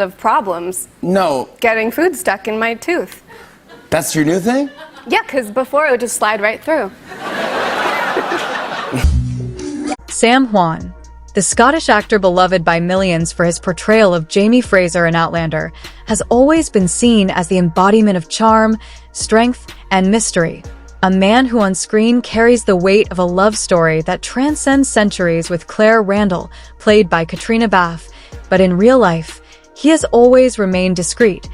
of problems No, getting food stuck in my tooth. that's your new thing? Yeah, because before it would just slide right through. Sam Heughan, the Scottish actor beloved by millions for his portrayal of Jamie Fraser in Outlander, has always been seen as the embodiment of charm, strength, and mystery. A man who on screen carries the weight of a love story that transcends centuries with Claire Randall, played by Katrina Bath. But in real life, he has always remained discreet,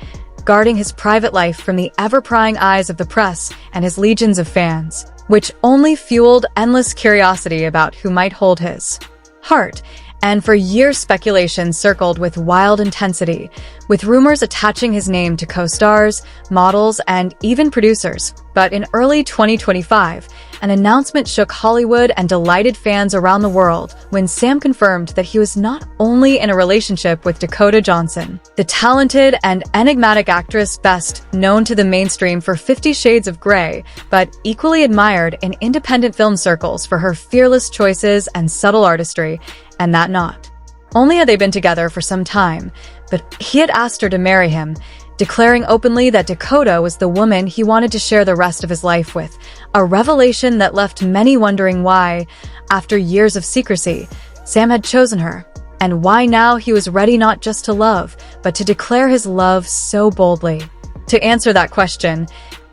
guarding his private life from the ever-prying eyes of the press and his legions of fans, which only fueled endless curiosity about who might hold his heart. And for years speculation circled with wild intensity, with rumors attaching his name to co-stars, models, and even producers. But in early 2025, an announcement shook Hollywood and delighted fans around the world when Sam confirmed that he was not only in a relationship with Dakota Johnson, the talented and enigmatic actress best known to the mainstream for 50 Shades of Grey, but equally admired in independent film circles for her fearless choices and subtle artistry. And that not only had they been together for some time, but he had asked her to marry him, declaring openly that Dakota was the woman he wanted to share the rest of his life with, a revelation that left many wondering why, after years of secrecy, Sam had chosen her, and why now he was ready not just to love, but to declare his love so boldly. To answer that question,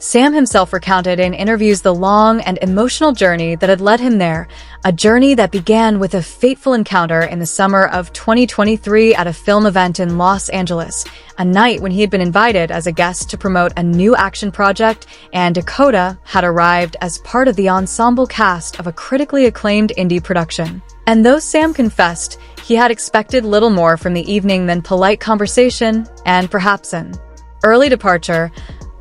Sam himself recounted in interviews the long and emotional journey that had led him there, a journey that began with a fateful encounter in the summer of 2023 at a film event in Los Angeles, a night when he had been invited as a guest to promote a new action project, and Dakota had arrived as part of the ensemble cast of a critically acclaimed indie production. And though Sam confessed he had expected little more from the evening than polite conversation and perhaps an early departure,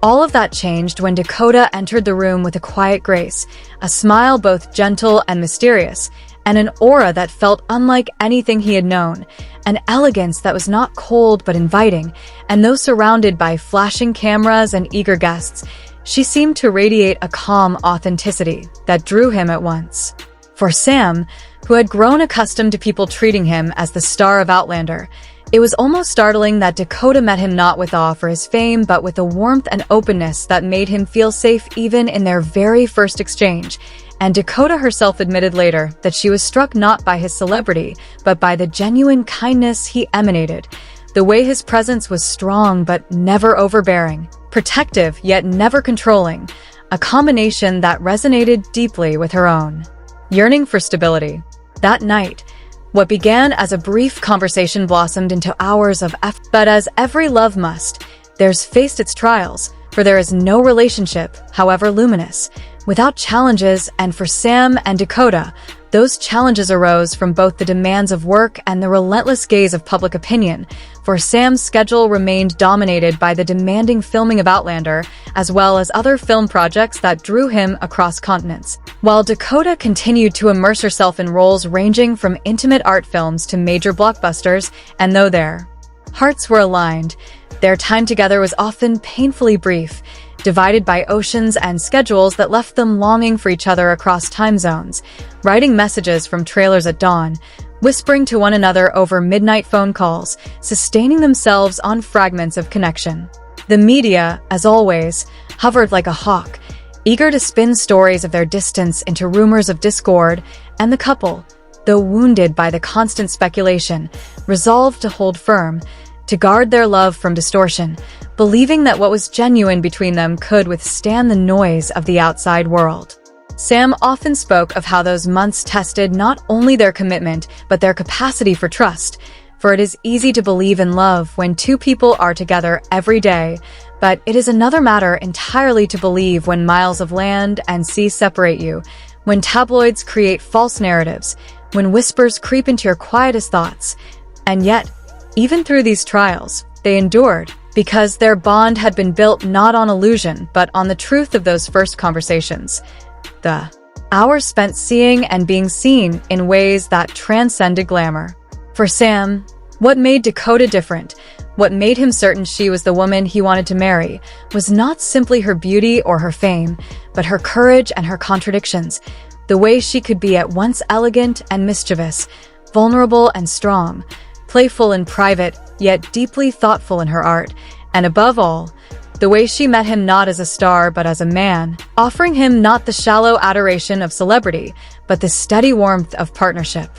all of that changed when Dakota entered the room with a quiet grace, a smile both gentle and mysterious, and an aura that felt unlike anything he had known, an elegance that was not cold but inviting, and though surrounded by flashing cameras and eager guests, she seemed to radiate a calm authenticity that drew him at once. For Sam, who had grown accustomed to people treating him as the star of Outlander, it was almost startling that Dakota met him not with awe for his fame, but with a warmth and openness that made him feel safe even in their very first exchange. And Dakota herself admitted later that she was struck not by his celebrity, but by the genuine kindness he emanated. The way his presence was strong but never overbearing, protective yet never controlling, a combination that resonated deeply with her own yearning for stability. That night, what began as a brief conversation blossomed into hours of but as every love must, theirs faced its trials, for there is no relationship, however luminous, without challenges, and for Sam and Dakota, those challenges arose from both the demands of work and the relentless gaze of public opinion. For Sam's schedule remained dominated by the demanding filming of Outlander, as well as other film projects that drew him across continents, while Dakota continued to immerse herself in roles ranging from intimate art films to major blockbusters, and though their hearts were aligned, their time together was often painfully brief, divided by oceans and schedules that left them longing for each other across time zones, writing messages from trailers at dawn, whispering to one another over midnight phone calls, sustaining themselves on fragments of connection. The media, as always, hovered like a hawk, eager to spin stories of their distance into rumors of discord, and the couple, though wounded by the constant speculation, resolved to hold firm, to guard their love from distortion, believing that what was genuine between them could withstand the noise of the outside world. Sam often spoke of how those months tested not only their commitment, but their capacity for trust, for it is easy to believe in love when two people are together every day, but it is another matter entirely to believe when miles of land and sea separate you, when tabloids create false narratives, when whispers creep into your quietest thoughts. And yet, even through these trials, they endured, because their bond had been built not on illusion, but on the truth of those first conversations. The hours spent seeing and being seen in ways that transcended glamour. For Sam, what made Dakota different, what made him certain she was the woman he wanted to marry, was not simply her beauty or her fame, but her courage and her contradictions, the way she could be at once elegant and mischievous, vulnerable and strong, playful in private, yet deeply thoughtful in her art, and above all, the way she met him not as a star but as a man, offering him not the shallow adoration of celebrity, but the steady warmth of partnership.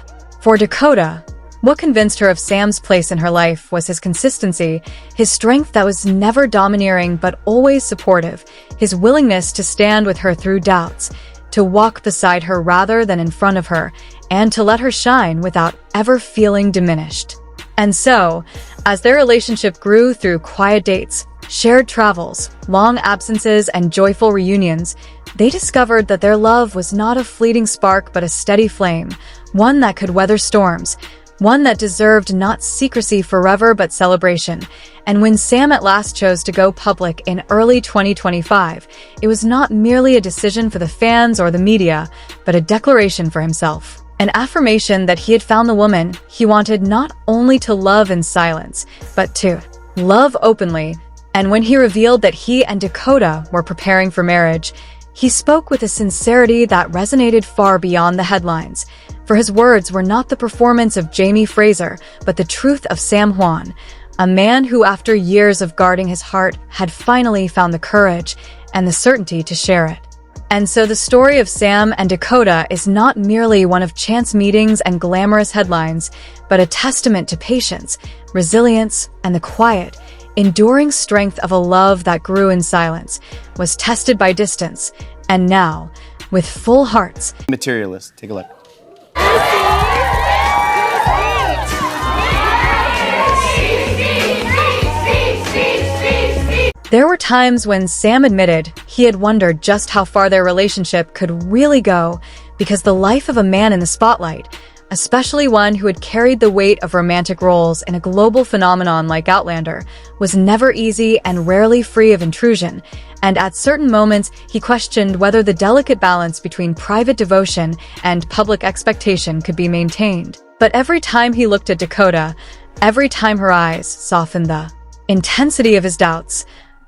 For Dakota, what convinced her of Sam's place in her life was his consistency, his strength that was never domineering but always supportive, his willingness to stand with her through doubts, to walk beside her rather than in front of her, and to let her shine without ever feeling diminished. And so, as their relationship grew through quiet dates, shared travels, long absences, and joyful reunions, they discovered that their love was not a fleeting spark but a steady flame, one that could weather storms, one that deserved not secrecy forever but celebration. And when Sam at last chose to go public in early 2025, it was not merely a decision for the fans or the media, but a declaration for himself. An affirmation that he had found the woman he wanted not only to love in silence, but to love openly. And when he revealed that he and Dakota were preparing for marriage, he spoke with a sincerity that resonated far beyond the headlines. For his words were not the performance of Jamie Fraser, but the truth of Sam Heughan, a man who, after years of guarding his heart, had finally found the courage and the certainty to share it. And so the story of Sam and Dakota is not merely one of chance meetings and glamorous headlines, but a testament to patience, resilience, and the quiet, enduring strength of a love that grew in silence, was tested by distance, and now, with full hearts. Materialist. Take a look. There were times when Sam admitted he had wondered just how far their relationship could really go, because the life of a man in the spotlight, especially one who had carried the weight of romantic roles in a global phenomenon like Outlander, was never easy and rarely free of intrusion, and at certain moments he questioned whether the delicate balance between private devotion and public expectation could be maintained. But every time he looked at Dakota, every time her eyes softened the intensity of his doubts,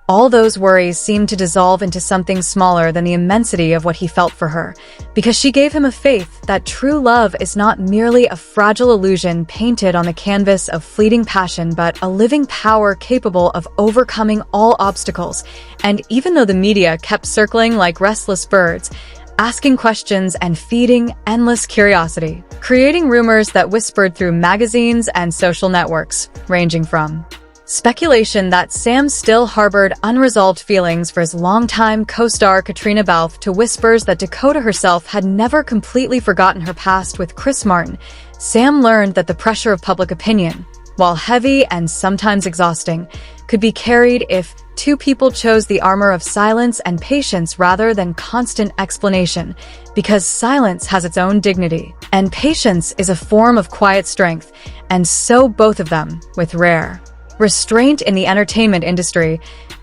all those worries seemed to dissolve into something smaller than the immensity of what he felt for her, because she gave him a faith that true love is not merely a fragile illusion painted on the canvas of fleeting passion, but a living power capable of overcoming all obstacles. And even though the media kept circling like restless birds, asking questions and feeding endless curiosity, creating rumors that whispered through magazines and social networks, ranging from speculation that Sam still harbored unresolved feelings for his longtime co-star Katrina Balfe to whispers that Dakota herself had never completely forgotten her past with Chris Martin, Sam learned that the pressure of public opinion, while heavy and sometimes exhausting, could be carried if two people chose the armor of silence and patience rather than constant explanation, because silence has its own dignity, and patience is a form of quiet strength, and so both of them, with rare restraint in the entertainment industry,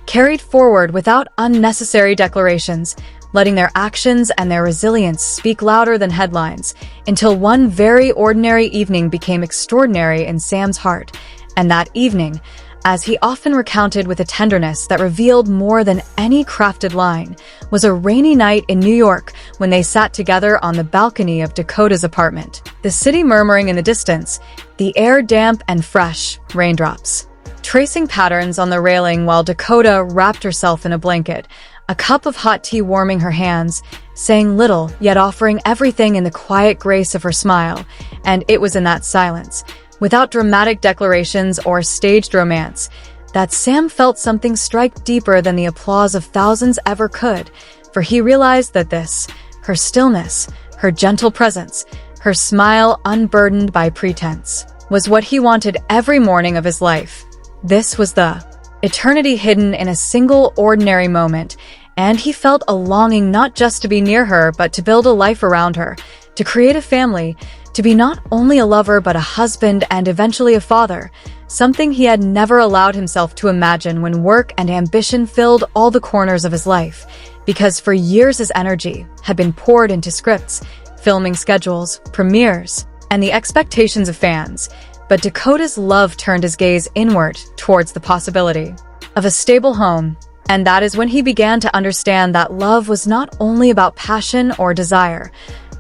carried forward without unnecessary declarations, letting their actions and their resilience speak louder than headlines, until one very ordinary evening became extraordinary in Sam's heart. And that evening, as he often recounted with a tenderness that revealed more than any crafted line, was a rainy night in New York when they sat together on the balcony of Dakota's apartment. The city murmuring in the distance, the air damp and fresh, raindrops tracing patterns on the railing while Dakota wrapped herself in a blanket, a cup of hot tea warming her hands, saying little yet offering everything in the quiet grace of her smile. And it was in that silence, without dramatic declarations or staged romance, that Sam felt something strike deeper than the applause of thousands ever could, for he realized that this, her stillness, her gentle presence, her smile unburdened by pretense, was what he wanted every morning of his life. This was the eternity hidden in a single ordinary moment, and he felt a longing not just to be near her but to build a life around her, to create a family, to be not only a lover but a husband and eventually a father, something he had never allowed himself to imagine when work and ambition filled all the corners of his life, because for years his energy had been poured into scripts, filming schedules, premieres, and the expectations of fans. But Dakota's love turned his gaze inward towards the possibility of a stable home, and that is when he began to understand that love was not only about passion or desire,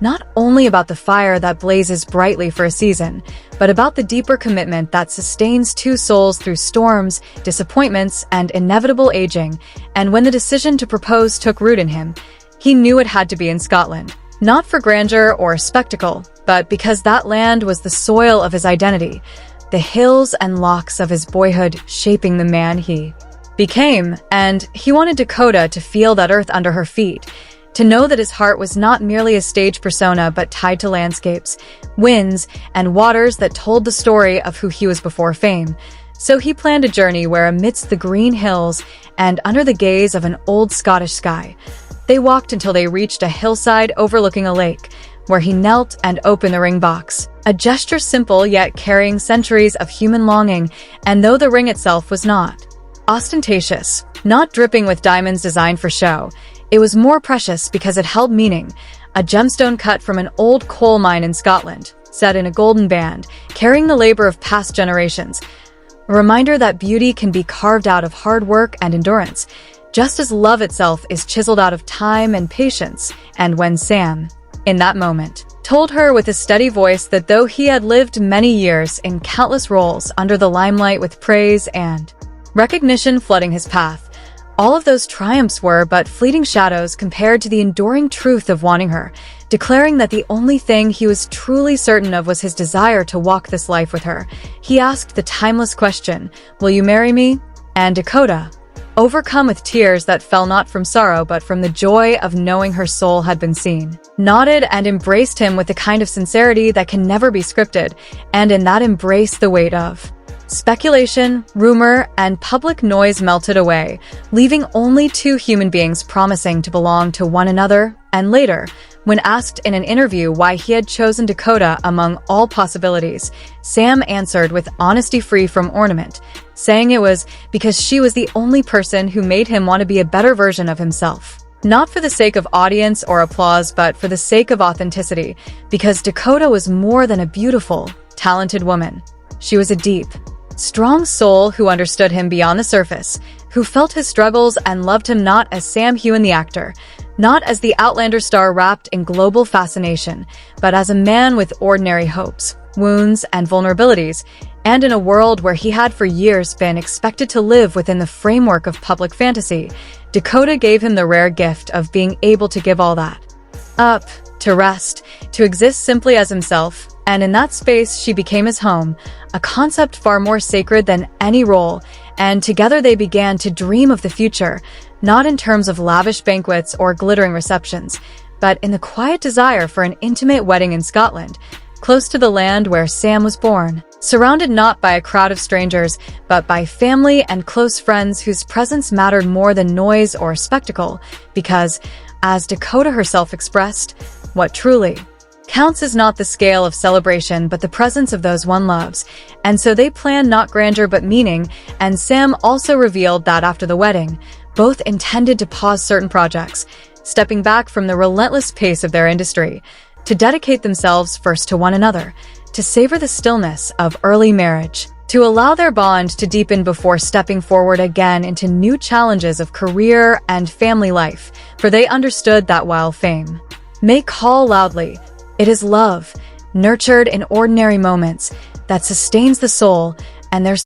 not only about the fire that blazes brightly for a season, but about the deeper commitment that sustains two souls through storms, disappointments, and inevitable aging. And when the decision to propose took root in him, he knew it had to be in Scotland. Not for grandeur or spectacle, but because that land was the soil of his identity, the hills and lochs of his boyhood shaping the man he became. And he wanted Dakota to feel that earth under her feet, to know that his heart was not merely a stage persona but tied to landscapes, winds, and waters that told the story of who he was before fame. So he planned a journey where, amidst the green hills and under the gaze of an old Scottish sky, they walked until they reached a hillside overlooking a lake, where he knelt and opened the ring box. A gesture simple yet carrying centuries of human longing, and though the ring itself was not ostentatious, not dripping with diamonds designed for show, it was more precious because it held meaning, a gemstone cut from an old coal mine in Scotland, set in a golden band, carrying the labor of past generations. A reminder that beauty can be carved out of hard work and endurance, just as love itself is chiseled out of time and patience. And when Sam, in that moment, told her with a steady voice that though he had lived many years in countless roles under the limelight with praise and recognition flooding his path, all of those triumphs were but fleeting shadows compared to the enduring truth of wanting her, declaring that the only thing he was truly certain of was his desire to walk this life with her. He asked the timeless question, "Will you marry me?" And Dakota, overcome with tears that fell not from sorrow but from the joy of knowing her soul had been seen, nodded and embraced him with the kind of sincerity that can never be scripted, and in that embrace the weight of speculation, rumor, and public noise melted away, leaving only two human beings promising to belong to one another. And later, when asked in an interview why he had chosen Dakota among all possibilities, Sam answered with honesty free from ornament, saying it was because she was the only person who made him want to be a better version of himself. Not for the sake of audience or applause, but for the sake of authenticity, because Dakota was more than a beautiful, talented woman. She was a deep, strong soul who understood him beyond the surface, who felt his struggles and loved him not as Sam Heughan the actor, not as the Outlander star wrapped in global fascination, but as a man with ordinary hopes, wounds, and vulnerabilities, and in a world where he had for years been expected to live within the framework of public fantasy, Dakota gave him the rare gift of being able to give all that up, to rest, to exist simply as himself, and in that space she became his home, a concept far more sacred than any role, and together they began to dream of the future, not in terms of lavish banquets or glittering receptions, but in the quiet desire for an intimate wedding in Scotland, close to the land where Sam was born, surrounded not by a crowd of strangers, but by family and close friends whose presence mattered more than noise or spectacle, because, as Dakota herself expressed, what truly counts is not the scale of celebration but the presence of those one loves. And so they planned not grandeur but meaning, and Sam also revealed that after the wedding, both intended to pause certain projects, stepping back from the relentless pace of their industry, to dedicate themselves first to one another, to savor the stillness of early marriage, to allow their bond to deepen before stepping forward again into new challenges of career and family life, for they understood that while fame may call loudly, it is love, nurtured in ordinary moments, that sustains the soul, and there's